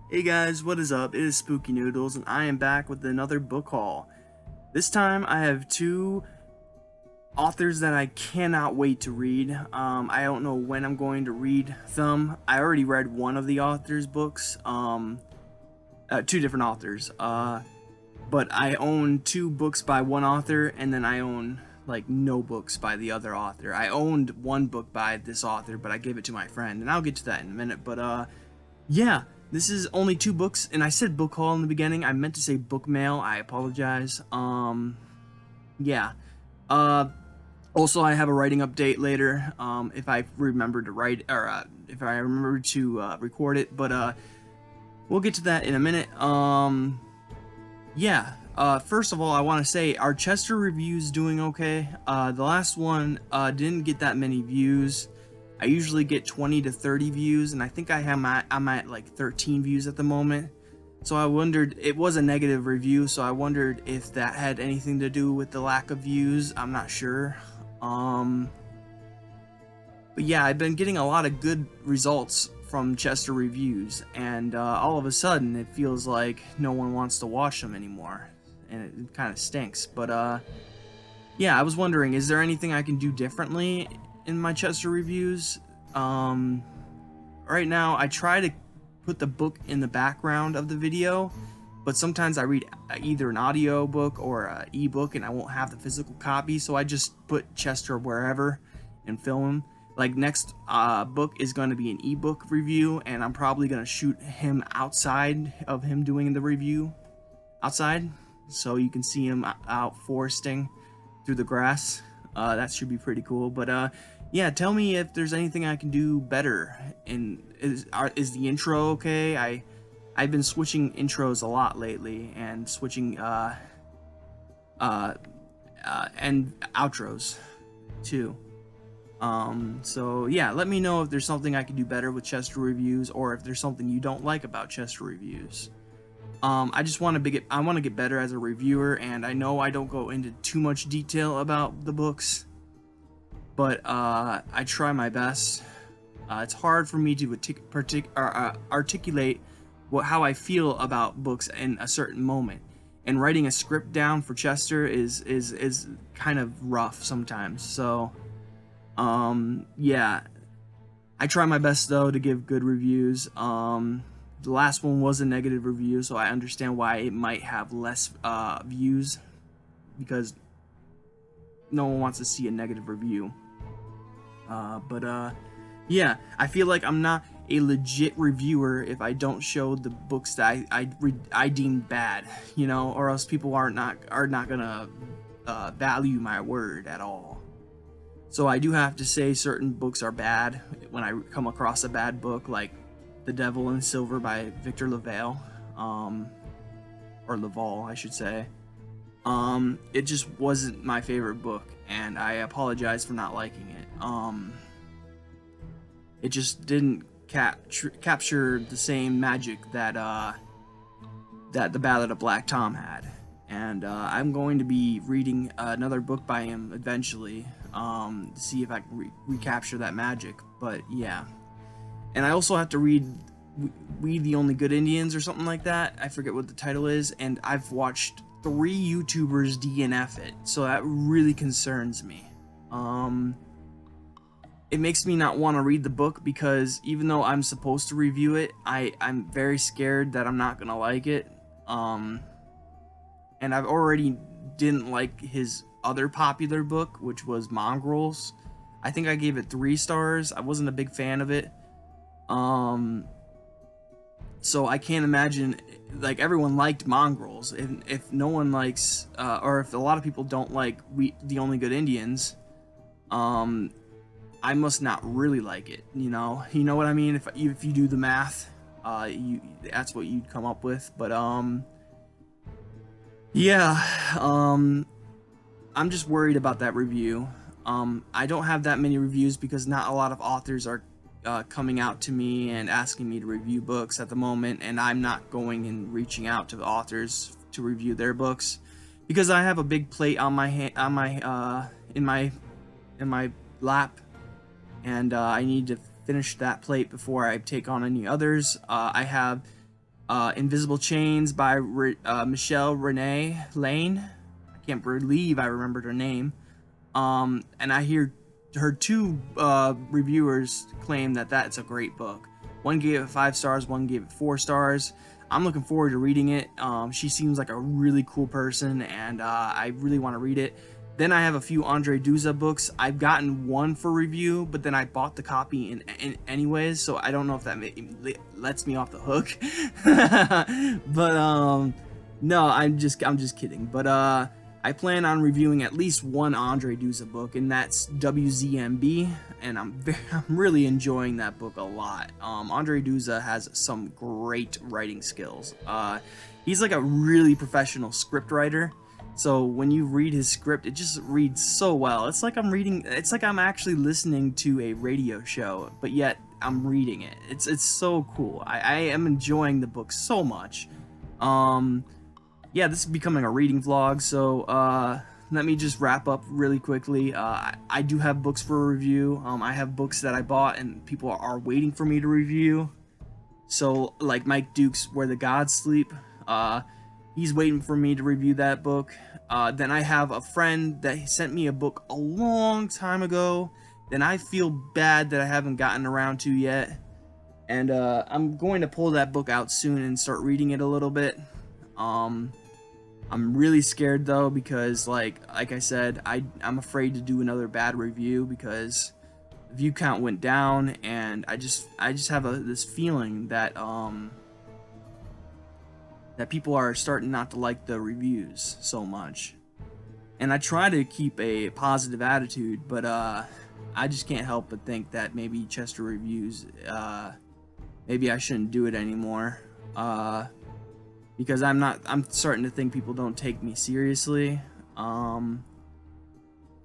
Hey guys, what is up? It is Spooky Noodles, and I am back with another book haul. This time I have two authors that I cannot wait to read. I don't know when I'm going to read them. I already read one of the author's books, two different authors. But I own two books by one author, and then I own like no books by the other author. I owned one book by this author, but I gave it to my friend, and I'll get to that in a minute. But yeah, this is only two books, and I said book haul in the beginning. I meant to say book mail. I apologize. Yeah. Uh, Also, I have a writing update later. If I remember to write, or if I remember to record it, but we'll get to that in a minute. Yeah. First of all, I want to say our Chester review's doing okay. The last one didn't get that many views. I usually get 20 to 30 views, and I think I'm at like 13 views at the moment. So I wondered, it was a negative review, so I wondered if that had anything to do with the lack of views. I'm not sure. But yeah, I've been getting a lot of good results from Chester reviews, and all of a sudden it feels like no one wants to watch them anymore, and it kind of stinks. But yeah, I was wondering, is there anything I can do differently in my Chester reviews? Right now I try to put the book in the background of the video, but sometimes I read either an audio book or an ebook and I won't have the physical copy, so I just put Chester wherever and film him. Like next book is going to be an ebook review, and I'm probably going to shoot him outside of him doing the review outside, so you can see him out foresting through the grass. That should be pretty cool. But yeah, tell me if there's anything I can do better. And is the intro okay? I've been switching intros a lot lately, and switching and outros too. So yeah, let me know if there's something I can do better with Chester reviews, or if there's something you don't like about Chester reviews. I just want to get better as a reviewer, and I know I don't go into too much detail about the books, but I try my best. It's hard for me to articulate how I feel about books in a certain moment, and writing a script down for Chester is kind of rough sometimes. So yeah, I try my best though to give good reviews. The last one was a negative review, so I understand why it might have less views, because no one wants to see a negative review. But yeah, I feel like I'm not a legit reviewer if I don't show the books that I deem bad, or else people are not gonna value my word at all. So I do have to say certain books are bad when I come across a bad book, like The Devil in Silver by Victor LaValle, or Laval, I should say. It just wasn't my favorite book, and I apologize for not liking it. It just didn't capture the same magic that The Ballad of Black Tom had. And I'm going to be reading another book by him eventually, to see if I can recapture that magic. But yeah. And I also have to read We the Only Good Indians or something like that. I forget what the title is. And I've watched 3 YouTubers DNF it. So that really concerns me. It makes me not want to read the book, because even though I'm supposed to review it, I'm very scared that I'm not going to like it. And I've already didn't like his other popular book, which was Mongrels. I think I gave it 3 stars. I wasn't a big fan of it. So I can't imagine, like, everyone liked Mongrels. If no one likes, or if a lot of people don't like The Only Good Indians, I must not really like it. You know what I mean? If you do the math, that's what you'd come up with. But yeah, I'm just worried about that review. I don't have that many reviews because not a lot of authors are coming out to me and asking me to review books at the moment, and I'm not going and reaching out to the authors to review their books, because I have a big plate on my in my lap, and I need to finish that plate before I take on any others. I have Invisible Chains by Michelle Renee Lane. I can't believe I remembered her name. And I heard two reviewers claim that that's a great book. One gave it 5 stars, one gave it 4 stars. I'm looking forward to reading it. She seems like a really cool person, and I really want to read it. Then I have a few Andre Duza books. I've gotten one for review, but then I bought the copy in anyways, so I don't know if that lets me off the hook. But no, I'm just kidding. But I plan on reviewing at least one Andre Duza book, and that's WZMB, and I'm really enjoying that book a lot. Andre Duza has some great writing skills. He's like a really professional script writer. So when you read his script, it just reads so well. It's like I'm actually listening to a radio show, but yet I'm reading it. It's so cool. I am enjoying the book so much. Yeah, this is becoming a reading vlog, so let me just wrap up really quickly. I do have books for review. I have books that I bought and people are waiting for me to review. So like Mike Duke's Where the Gods Sleep. He's waiting for me to review that book. Then I have a friend that sent me a book a long time ago. Then I feel bad that I haven't gotten around to yet. And I'm going to pull that book out soon and start reading it a little bit. I'm really scared though because like I said, I'm afraid to do another bad review because the view count went down, and I just have this feeling that that people are starting not to like the reviews so much. And I try to keep a positive attitude, but I just can't help but think that maybe Chester Reviews, maybe I shouldn't do it anymore. Because I'm starting to think people don't take me seriously. I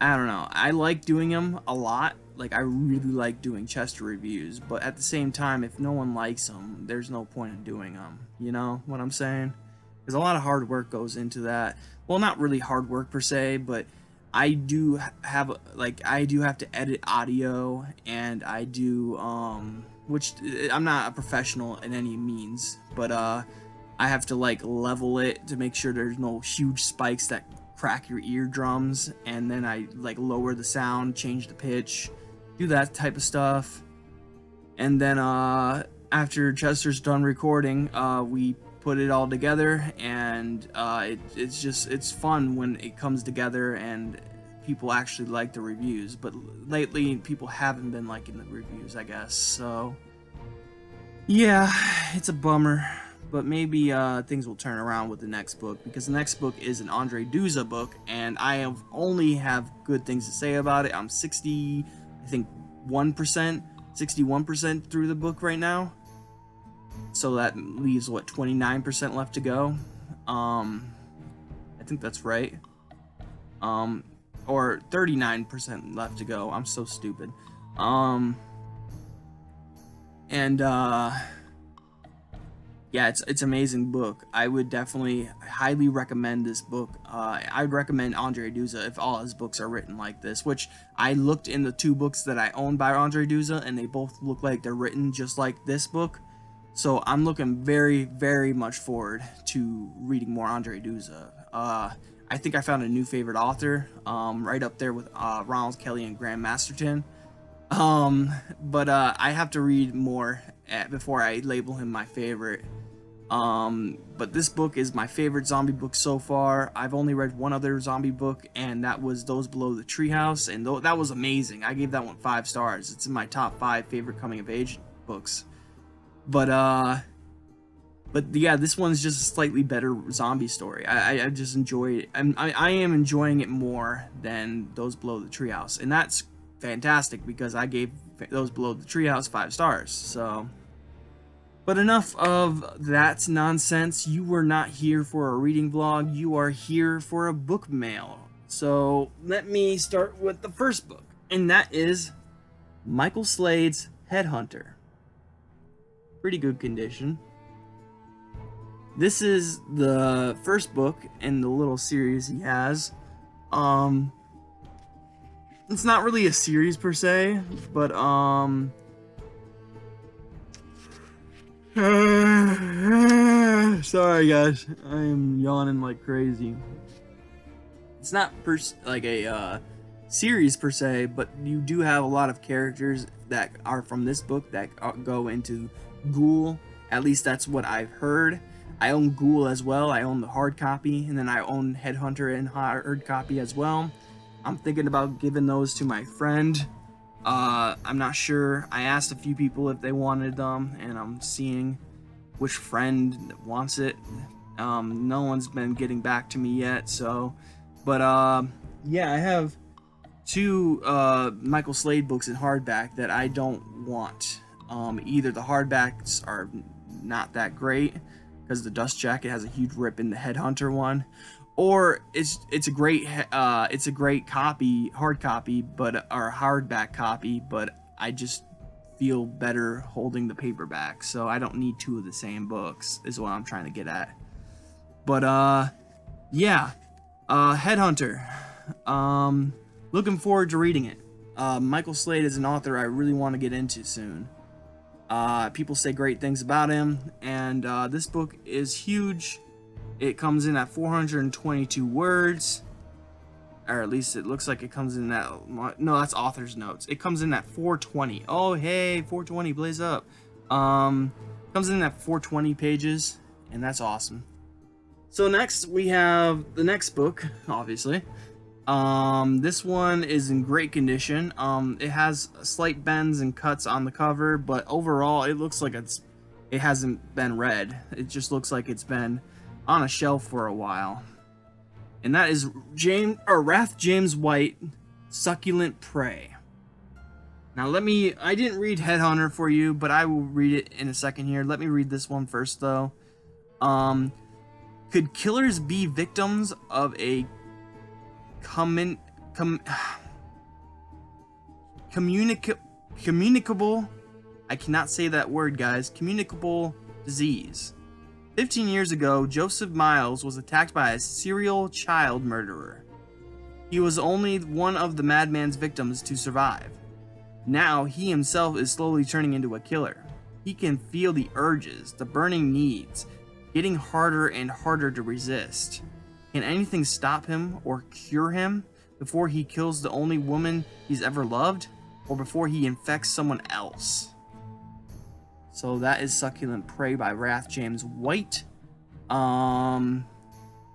don't know. I like doing them a lot. Like, I really like doing Chester reviews, but at the same time, if no one likes them, there's no point in doing them. You know what I'm saying? Because a lot of hard work goes into that. Well, not really hard work per se, but I do have to edit audio, and I do which I'm not a professional in any means, but I have to like level it to make sure there's no huge spikes that crack your eardrums, and then I like lower the sound, change the pitch, do that type of stuff. And then after Chester's done recording, we put it all together, and it's fun when it comes together and people actually like the reviews. But lately people haven't been liking the reviews, I guess. So yeah, it's a bummer. But maybe things will turn around with the next book, because the next book is an Andre Duza book, and I only have good things to say about it. I'm 61% through the book right now. So that leaves, what, 29% left to go? I think that's right. Or 39% left to go. I'm so stupid. Yeah, it's an amazing book. I would definitely highly recommend this book. I'd recommend Andre Duza if all his books are written like this, which I looked in the 2 books that I own by Andre Duza, and they both look like they're written just like this book. So I'm looking very, very much forward to reading more Andre Duza. I think I found a new favorite author, right up there with Ronald Kelly and Graham Masterton. But I have to read more before I label him my favorite. But this book is my favorite zombie book so far. I've only read one other zombie book, and that was Those Below the Treehouse, and that was amazing. I gave that one 5 stars. It's in my top 5 favorite coming-of-age books. But yeah, this one's just a slightly better zombie story. I just enjoy it. I am enjoying it more than Those Below the Treehouse, and that's fantastic because I gave Those Below the Treehouse 5 stars. So, but enough of that nonsense. You were not here for a reading vlog. You are here for a book mail. So let me start with the first book, and that is Michael Slade's Headhunter. Pretty good condition. This is the first book in the little series he has. It's not really a series per se, but Sorry, guys. I am yawning like crazy. It's not like a series per se, but you do have a lot of characters that are from this book that go into Ghoul. At least that's what I've heard. I own Ghoul as well. I own the hard copy, and then I own Headhunter and hard copy as well. I'm thinking about giving those to my friend. I'm not sure. I asked a few people if they wanted them, and I'm seeing which friend wants it. No one's been getting back to me yet, so. But, yeah, I have two Michael Slade books in hardback that I don't want. Either the hardbacks are not that great, because the dust jacket has a huge rip in the Headhunter one, or it's a great copy, hard copy, or hardback copy, but I just feel better holding the paperback, so I don't need two of the same books, is what I'm trying to get at. But yeah, Headhunter, looking forward to reading it. Michael Slade is an author I really want to get into soon. People say great things about him, and this book is huge. It comes in at 422 words, or at least it looks like it comes in at, no, that's author's notes. It comes in at 420. Oh, hey, 420, blaze up. Comes in at 420 pages, and that's awesome. So next we have the next book, obviously. This one is in great condition. It has slight bends and cuts on the cover, but overall it looks like it hasn't been read. It just looks like it's been on a shelf for a while. And that is Wrath James White, Succulent Prey. Now I didn't read Headhunter for you, but I will read it in a second here. Let me read this one first though. Could killers be victims of a communicable, I cannot say that word, guys, communicable disease? 15 years ago, Joseph Miles was attacked by a serial child murderer. He was only one of the madman's victims to survive. Now, he himself is slowly turning into a killer. He can feel the urges, the burning needs, getting harder and harder to resist. Can anything stop him or cure him before he kills the only woman he's ever loved, or before he infects someone else? So that is Succulent Prey by Wrath James White. Let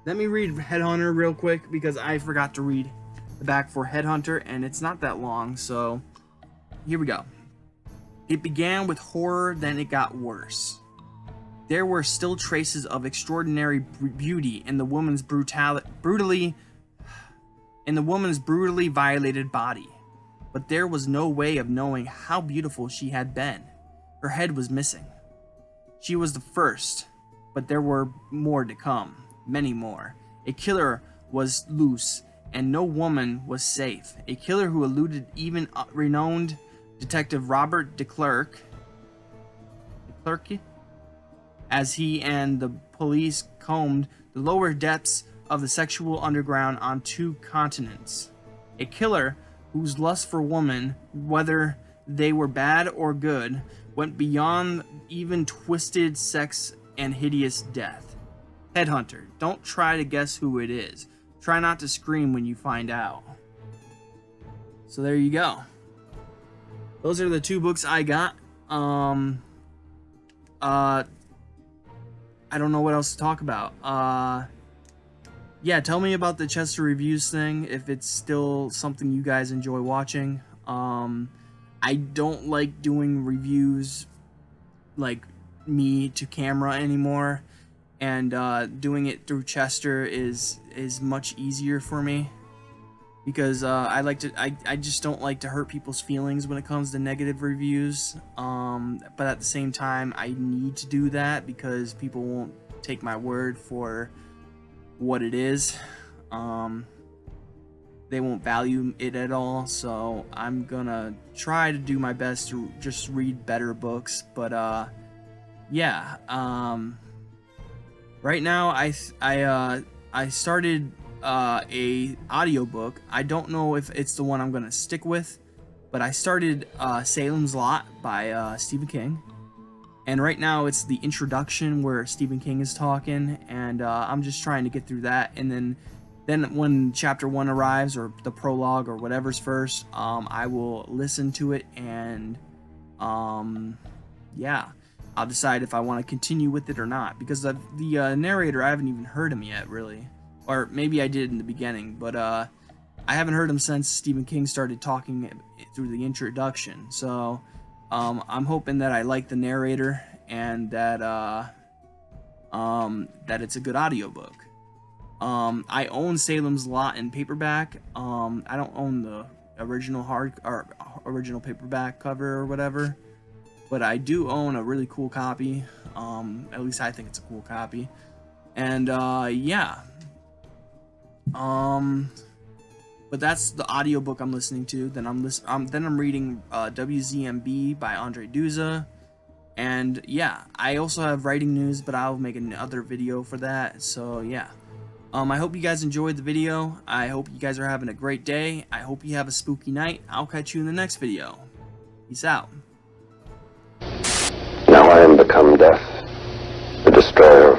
me read Headhunter real quick, because I forgot to read the back for Headhunter, and it's not that long, so here we go. It began with horror, then it got worse. There were still traces of extraordinary beauty in the woman's brutally violated body, but there was no way of knowing how beautiful she had been. Her head was missing. She was the first, but there were more to come, many more. A killer was loose, and no woman was safe. A killer who eluded even renowned Detective Robert DeClercq, as he and the police combed the lower depths of the sexual underground on 2 continents. A killer whose lust for women, whether they were bad or good, went beyond even twisted sex and hideous death. Headhunter, don't try to guess who it is. Try not to scream when you find out. So there you go. Those are the 2 books I got. I don't know what else to talk about. Yeah, tell me about the Chester Reviews thing, if it's still something you guys enjoy watching. I don't like doing reviews like me to camera anymore, and doing it through Chester is much easier for me, because I just don't like to hurt people's feelings when it comes to negative reviews, but at the same time I need to do that because people won't take my word for what it is. They won't value it at all, so I'm gonna try to do my best to just read better books. But yeah, right now I started a audiobook. I don't know if it's the one I'm gonna stick with, but I started Salem's Lot by Stephen King, And right now it's the introduction where Stephen King is talking, and I'm just trying to get through that. And then when chapter 1 arrives, or the prologue, or whatever's first, I will listen to it, and yeah, I'll decide if I want to continue with it or not. Because the narrator, I haven't even heard him yet, really. Or maybe I did in the beginning, but I haven't heard him since Stephen King started talking through the introduction. So I'm hoping that I like the narrator, and that that it's a good audiobook. I own Salem's Lot in paperback. I don't own the original original paperback cover or whatever, but I do own a really cool copy. At least I think it's a cool copy. And yeah. But that's the audiobook I'm listening to. Then I'm reading WZMB by Andre Duza. And yeah, I also have writing news, but I'll make another video for that. So yeah. I hope you guys enjoyed the video. I hope you guys are having a great day. I hope you have a spooky night. I'll catch you in the next video. Peace out. Now I am become death, the destroyer